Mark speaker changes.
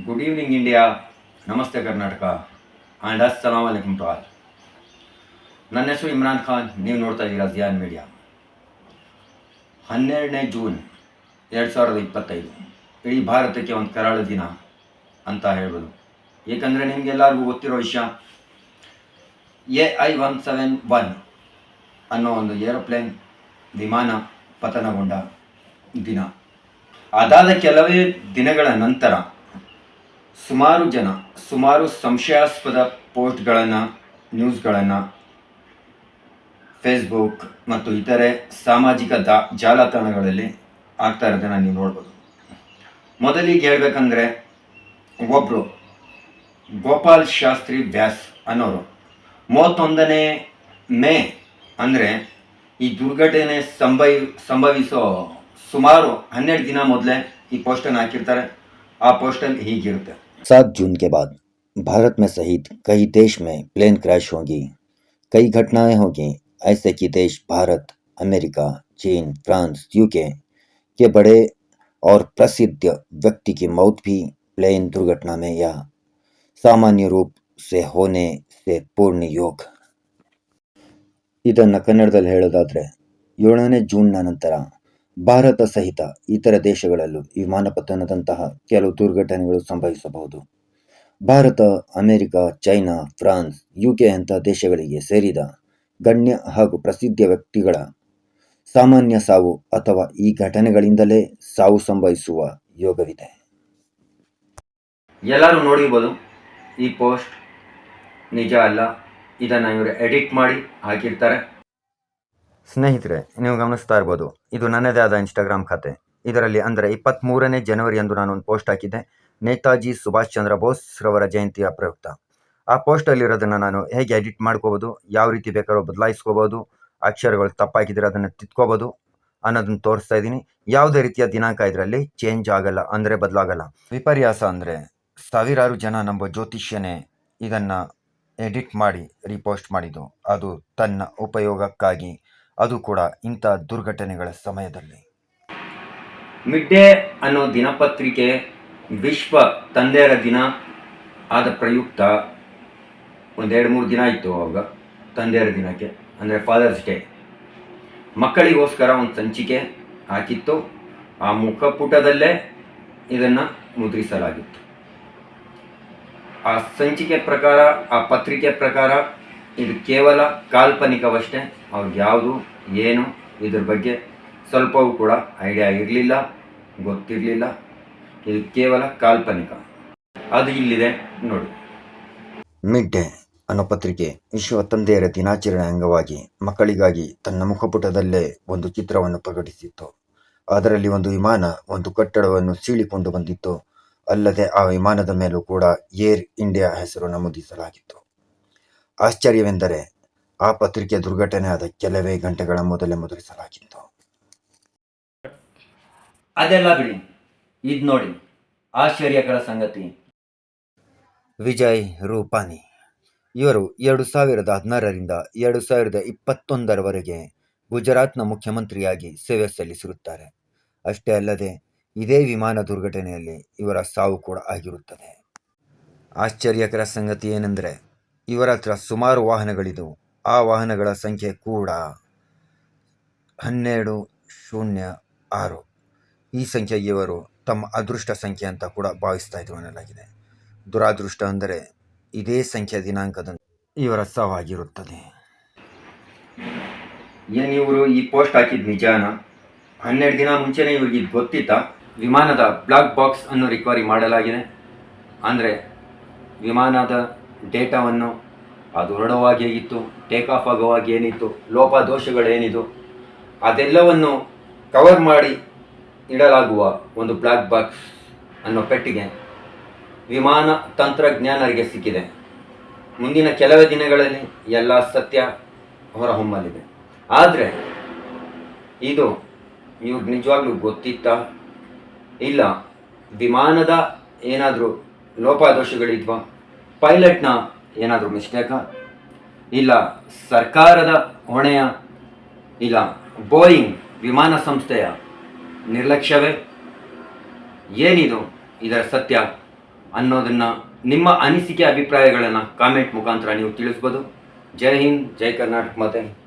Speaker 1: Good evening India, ನಮಸ್ತೆ Karnataka and ಅಸ್ಸಲಾಮ್ ಅಲೈಕುಮ್ to all. ನನ್ನ ಹೆಸರು ಇಮ್ರಾನ್ ಖಾನ್, ನೀವು ನೋಡ್ತಾ ಇದ್ದೀರಾ ಜಿಯಾನ್ ಮೀಡಿಯಾ. 12ನೇ ಜೂನ್ 2025 ಇಡೀ ಭಾರತಕ್ಕೆ ಒಂದು ಕರಾಳ ದಿನ ಅಂತ ಹೇಳ್ಬೋದು. ಏಕೆಂದರೆ ನಿಮಗೆಲ್ಲರಿಗೂ ಗೊತ್ತಿರೋ ವಿಷಯ, AI-171 ಅನ್ನೋ ಒಂದು ಏರೋಪ್ಲೇನ್ ವಿಮಾನ ಪತನಗೊಂಡ ದಿನ. ಅದಾದ ಕೆಲವೇ ದಿನಗಳ ನಂತರ ಸುಮಾರು ಸಂಶಯಾಸ್ಪದ ಪೋಸ್ಟ್ಗಳನ್ನು, ನ್ಯೂಸ್ಗಳನ್ನು ಫೇಸ್ಬುಕ್ ಮತ್ತು ಇತರೆ ಸಾಮಾಜಿಕ ಜಾಲತಾಣಗಳಲ್ಲಿ ಆಗ್ತಾ ಇರೋದನ್ನು ನೀವು ನೋಡ್ಬೋದು. ಮೊದಲಿಗೆ ಹೇಳಬೇಕಂದ್ರೆ, ಒಬ್ಬರು ಗೋಪಾಲ್ ಶಾಸ್ತ್ರಿ ವ್ಯಾಸ್ ಅನ್ನೋರು 31ನೇ ಮೇ ಅಂದರೆ ಈ ದುರ್ಘಟನೆ ಸಂಭವಿಸೋ ಸುಮಾರು 12 ದಿನ ಮೊದಲೇ ಈ पोस्टನ್ನು ಹಾಕಿರ್ತಾರೆ. आ पोस्टल हीगिरुत्ते।
Speaker 2: 7 जून के बाद भारत में सहित कई देश में प्लेन क्रैश होंगी, कई घटनाएं होंगी ऐसे कि देश भारत, अमेरिका, चीन, फ्रांस, यूके के बड़े और प्रसिद्ध व्यक्ति की मौत भी प्लेन दुर्घटना में या सामान्य रूप से होने से पूर्ण योग. ಇದನ್ನು ಕನ್ನಡದಲ್ಲಿ ಹೇಳೋದಾದರೆ, 7ನೇ ಜೂನ್ನ ನಂತರ ಭಾರತ ಸಹಿತ ಇತರ ದೇಶಗಳಲ್ಲೂ ವಿಮಾನ ಪತನದಂತಹ ಕೆಲವು ದುರ್ಘಟನೆಗಳು ಸಂಭವಿಸಬಹುದು. Bharat, America, China, France, UK ಅಂತಹ ದೇಶಗಳಿಗೆ ಸೇರಿದ ಗಣ್ಯ ಹಾಗೂ ಪ್ರಸಿದ್ಧ ವ್ಯಕ್ತಿಗಳ ಸಾಮಾನ್ಯ ಸಾವು ಅಥವಾ ಈ ಘಟನೆಗಳಿಂದಲೇ ಸಾವು ಸಂಭವಿಸುವ ಯೋಗವಿದೆ.
Speaker 1: ಎಲ್ಲರೂ ನೋಡಿರ್ಬೋದು, ಈ ಪೋಸ್ಟ್ ನಿಜ ಅಲ್ಲ, ಇದನ್ನು ಇವರು ಎಡಿಟ್ ಮಾಡಿ ಹಾಕಿರ್ತಾರೆ.
Speaker 2: ಸ್ನೇಹಿತರೆ, ನೀವು ಗಮನಿಸ್ತಾ ಇರ್ಬೋದು, ಇದು ನನ್ನದೇ ಆದ ಇನ್ಸ್ಟಾಗ್ರಾಮ್ ಖಾತೆ. ಇದರಲ್ಲಿ ಅಂದರೆ 23ನೇ ಜನವರಿಯಂದು ನಾನು ಒಂದು ಪೋಸ್ಟ್ ಹಾಕಿದ್ದೆ, ನೇತಾಜಿ ಸುಭಾಷ್ ಚಂದ್ರ ಬೋಸ್ ರವರ ಜಯಂತಿಯ ಪ್ರಯುಕ್ತ. ಆ ಪೋಸ್ಟಲ್ಲಿರೋದನ್ನು ನಾನು ಹೇಗೆ ಎಡಿಟ್ ಮಾಡ್ಕೋಬೋದು, ಯಾವ ರೀತಿ ಬೇಕಾದ್ರೂ ಬದಲಾಯಿಸ್ಕೋಬೋದು, ಅಕ್ಷರಗಳು ತಪ್ಪಾಕಿದ್ರೆ ಅದನ್ನು ತಿದ್ಕೋಬೋದು ಅನ್ನೋದನ್ನು ತೋರಿಸ್ತಾ ಇದ್ದೀನಿ. ಯಾವುದೇ ರೀತಿಯ ದಿನಾಂಕ ಇದರಲ್ಲಿ ಚೇಂಜ್ ಆಗಲ್ಲ, ಅಂದರೆ ಬದಲಾಗಲ್ಲ. ವಿಪರ್ಯಾಸ ಅಂದರೆ ಸಾವಿರಾರು ಜನ ನಂಬೋ ಜ್ಯೋತಿಷ್ಯನೇ ಇದನ್ನು ಎಡಿಟ್ ಮಾಡಿ ರೀಪೋಸ್ಟ್ ಮಾಡಿದ್ದು, ಅದು ತನ್ನ ಉಪಯೋಗಕ್ಕಾಗಿ, ಅದು ಕೂಡ ಇಂಥ ದುರ್ಘಟನೆಗಳ ಸಮಯದಲ್ಲಿ.
Speaker 1: ಮಿಡ್ ಡೇ ಅನ್ನೋ ದಿನಪತ್ರಿಕೆ ವಿಶ್ವ ತಂದೆಯರ ದಿನ ಆದ ಪ್ರಯುಕ್ತ 1-2-3 ದಿನ ಇತ್ತು ಅವಾಗ ತಂದೆಯರ ದಿನಕ್ಕೆ, ಅಂದರೆ ಫಾದರ್ಸ್ ಡೇ. ಮಕ್ಕಳಿಗೋಸ್ಕರ ಒಂದು ಸಂಚಿಕೆ ಹಾಕಿತ್ತು. ಆ ಮುಖಪುಟದಲ್ಲೇ ಇದನ್ನು ಮುದ್ರಿಸಲಾಗಿತ್ತು. ಆ ಸಂಚಿಕೆ ಪ್ರಕಾರ, ಆ ಪತ್ರಿಕೆ ಪ್ರಕಾರ ಇದು ಕೇವಲ ಕಾಲ್ಪನಿಕವಷ್ಟೇ. ಅವ್ರಿಗೆ ಯಾವುದು ಏನು ಇದ್ರ ಬಗ್ಗೆ ಸ್ವಲ್ಪವೂ ಕೂಡ ಐಡಿಯಾ ಇರಲಿಲ್ಲ, ಗೊತ್ತಿರಲಿಲ್ಲ. ಇದು ಕೇವಲ ಕಾಲ್ಪನಿಕ. ಅದು ಇಲ್ಲಿದೆ ನೋಡಿ.
Speaker 2: ಮಿಡ್ ಡೇ ಅನ್ನೋ ಪತ್ರಿಕೆ ವಿಶ್ವ ತಂದೆಯರ ದಿನಾಚರಣೆ ಅಂಗವಾಗಿ ಮಕ್ಕಳಿಗಾಗಿ ತನ್ನ ಮುಖಪುಟದಲ್ಲೇ ಒಂದು ಚಿತ್ರವನ್ನು ಪ್ರಕಟಿಸಿತ್ತು. ಅದರಲ್ಲಿ ಒಂದು ವಿಮಾನ ಒಂದು ಕಟ್ಟಡವನ್ನು ಸೀಳಿಕೊಂಡು ಬಂದಿತ್ತು. ಅಲ್ಲದೆ ಆ ವಿಮಾನದ ಮೇಲೂ ಕೂಡ ಏರ್ ಇಂಡಿಯಾ ಹೆಸರು ನಮೂದಿಸಲಾಗಿತ್ತು. ಆಶ್ಚರ್ಯವೆಂದರೆ ಆ ಪತ್ರಿಕೆ ದುರ್ಘಟನೆ ಆದ ಕೆಲವೇ ಗಂಟೆಗಳ ಮೊದಲೇ ಮುದ್ರಿಸಲಾಗಿತ್ತು.
Speaker 1: ಅದೆಲ್ಲ ಬಿಡಿ, ಇದು ನೋಡಿ ಆಶ್ಚರ್ಯಕರ ಸಂಗತಿ.
Speaker 2: ವಿಜಯ್ ರೂಪಾನಿ ಇವರು 2016ರಿಂದ 2021ರವರೆಗೆ ಗುಜರಾತ್ನ ಮುಖ್ಯಮಂತ್ರಿಯಾಗಿ ಸೇವೆ ಸಲ್ಲಿಸಿರುತ್ತಾರೆ. ಅಷ್ಟೇ ಅಲ್ಲದೆ ಇದೇ ವಿಮಾನ ದುರ್ಘಟನೆಯಲ್ಲಿ ಇವರ ಸಾವು ಕೂಡ ಆಗಿರುತ್ತದೆ. ಆಶ್ಚರ್ಯಕರ ಸಂಗತಿ ಏನೆಂದರೆ, ಇವರ ಹತ್ರ ಸುಮಾರು ವಾಹನಗಳಿದ್ದವು. ಆ ವಾಹನಗಳ ಸಂಖ್ಯೆ ಕೂಡ 1206. ಈ ಸಂಖ್ಯೆಗೆ ಇವರು ತಮ್ಮ ಅದೃಷ್ಟ ಸಂಖ್ಯೆ ಅಂತ ಕೂಡ ಭಾವಿಸ್ತಾ ಇದ್ರು ಅನ್ನಲಾಗಿದೆ. ದುರಾದೃಷ್ಟ ಅಂದರೆ ಇದೇ ಸಂಖ್ಯೆ ದಿನಾಂಕದಂದು ಇವರ ಸಾವಾಗಿರುತ್ತದೆ.
Speaker 1: ಏನು ಇವರು ಈ ಪೋಸ್ಟ್ ಹಾಕಿದ ನಿಜಾನ? 12 ದಿನ ಮುಂಚೆನೇ ಇವ್ರಿಗೆ ಇದು ಗೊತ್ತಿತ್ತಾ? ವಿಮಾನದ ಬ್ಲಾಕ್ ಬಾಕ್ಸ್ ಅನ್ನು ರಿಕವರಿ ಮಾಡಲಾಗಿದೆ. ಅಂದರೆ ವಿಮಾನದ ಡೇಟಾವನ್ನು, ಅದು ಹೊರಡುವಾಗ ಹೇಗಿತ್ತು, ಟೇಕ್ ಆಫ್ ಆಗುವಾಗ ಏನಿತ್ತು, ಲೋಪದೋಷಗಳೇನಿದು, ಅದೆಲ್ಲವನ್ನು ಕವರ್ ಮಾಡಿ ಇಡಲಾಗುವ ಒಂದು ಬ್ಲಾಕ್ ಬಾಕ್ಸ್ ಅನ್ನೋ ಪೆಟ್ಟಿಗೆ ವಿಮಾನ ತಂತ್ರಜ್ಞಾನರಿಗೆ ಸಿಕ್ಕಿದೆ. ಮುಂದಿನ ಕೆಲವೇ ದಿನಗಳಲ್ಲಿ ಎಲ್ಲ ಸತ್ಯ ಹೊರಹೊಮ್ಮಲಿದೆ. ಆದರೆ ಇದು ಇವ್ರಿಗೆ ನಿಜವಾಗ್ಲೂ ಗೊತ್ತಿತ್ತಾ, ಇಲ್ಲ ವಿಮಾನದ ಏನಾದರೂ ಲೋಪದೋಷಗಳಿದ್ವಾ, ಪೈಲಟ್ನ ಏನಾದರೂ ಮಿಸ್ಟೇಕಾ, ಇಲ್ಲ ಸರ್ಕಾರದ ಹೊಣೆಯ, ಇಲ್ಲ ಬೋಯಿಂಗ್ ವಿಮಾನ ಸಂಸ್ಥೆಯ ನಿರ್ಲಕ್ಷ್ಯವೇ, ಏನಿದು ಇದರ ಸತ್ಯ ಅನ್ನೋದನ್ನು ನಿಮ್ಮ ಅನಿಸಿಕೆ ಅಭಿಪ್ರಾಯಗಳನ್ನು ಕಾಮೆಂಟ್ ಮುಖಾಂತರ ನೀವು ತಿಳಿಸ್ಬೋದು. ಜೈ ಹಿಂದ್, ಜೈ ಕರ್ನಾಟಕ ಮಾತೆ.